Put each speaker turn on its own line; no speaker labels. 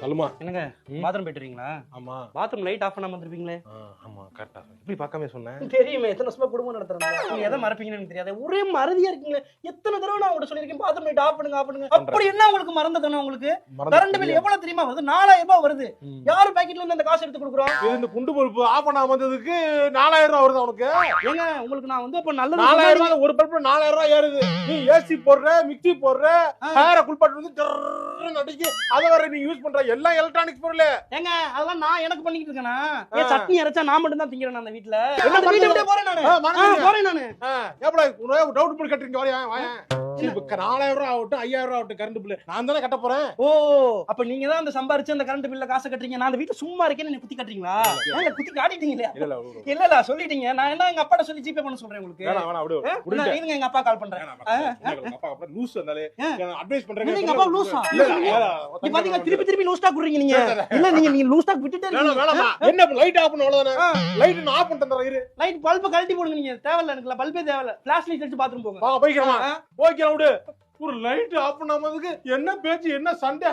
சொல்லுமா.
என்னங்க பாத்ரூம் போயிட்டு இருக்கீங்களா?
ஆமா.
பாத்ரூம் லைட் ஆஃப் பண்ணாம வந்திருப்பீங்களே.
ஆமா கரெக்டா. இப்படி பார்க்காம சொன்னேன்.
தெரியுமே, எத்தனை வருஷமா குடும்பம் நடத்துறேன். நீங்க எதை மறப்பீங்கன்னு எனக்கு தெரியாது. ஒரே மறதியா இருக்கீங்க. எத்தனை தடவை நான் உங்கள்ட்ட சொல்லியிருக்கேன் பாத்ரூம் லைட் ஆஃப் பண்ணுங்க ஆஃப் பண்ணுங்க. அப்படி என்ன உங்களுக்கு மறந்ததுன்னா உங்களுக்கு கரண்ட் பில் எவ்வளவு தெரியுமா வருது? 4000 ரூபாய் வருது. யாரு பாக்கெட்ல இருந்து அந்த காசு எடுத்து கொடுக்குறோம்?
இந்த குண்டு பல்பு ஆஃப் பண்ணாம வந்ததுக்கு 4000 ரூபாய் வருது உனக்கு.
ஏங்க உங்களுக்கு நான் வந்து அப்ப நல்லது
4000 ரூபாய் ஒரு பல்பு 4000 ரூபாய் ஏறுது. நீ ஏசி போடுற, மிக்ஸி போடுற, ஹேர குளிப்பாட்டு வந்து டர்ன்னு அடிச்சு அத வர நீ யூஸ் பண்ற எல்லாம் எலக்ட்ரானிக்ஸ் பொருள்.
ஏங்க அதெல்லாம் நான் எனக்கு பண்ணிட்டு இருக்கேனா? ஏன் சட்னி அரைச்சா நான் மட்டும் தான் திங்கறேன் அந்த வீட்ல. அந்த வீட்டை விட்டு போறேன் நானு. போறேன் நானு.
ஏப்ல உனக்கு டவுட் பில் கட்டுறீங்க வாயா வாயா. இப்ப 4000 ரூபாய் ஆகட்டும் 5000 ரூபாய் ஆகட்டும் கரண்ட் பில் நான் தானே கட்ட போறேன்.
ஓ அப்ப நீங்க தான் அந்த சம்பாரிச்சு அந்த கரண்ட் பில்ல காசு கட்டுறீங்க. நான் அந்த வீட்டை சும்மா இருக்கேன்னு நீ குத்தி கட்டுறீங்களா? இல்ல குத்தி காட்டிட்டீங்க இல்லையா? இல்ல சொல்லிட்டீங்க. நான் என்ன எங்க அப்பாட்ட சொல்லி ஜிபே பண்ண சொல்றேன் உங்களுக்கு.
வேணாம் வேணாம் விடு.
நான் இருங்க எங்க அப்பா கால் பண்றேன்.
உங்க அப்பா அப்பா லூஸ் வந்தாலே அட்வைஸ் பண்றேன்.
நீங்க அப்பா லூஸா? நீ பாத்தீங்க திருப்பி லூஸ் டாக் குறீங்க நீங்க. இல்ல நீங்க லூஸ் டாக் விட்டுட்டே இருக்கீங்க.
வேணாமா என்ன லைட் ஆஃப் பண்ண அவ்வளவுதானே. லைட் நான் ஆஃப் பண்ணிட்டேன் இரு.
லைட் பல்ப கழட்டி போடுங்க நீங்க. தேவையில்ல எனக்கு பல்பே தேவையில்ல. ஃபிளாஷ் லைட் எடுத்து பாத்ரூம் போங்க.
போய்க்கிறமா. ஓகே விடு. ஒரு லைட் ஆஃப் பண்ணாமதுக்கு என்ன பேச்சு என்ன சண்டை.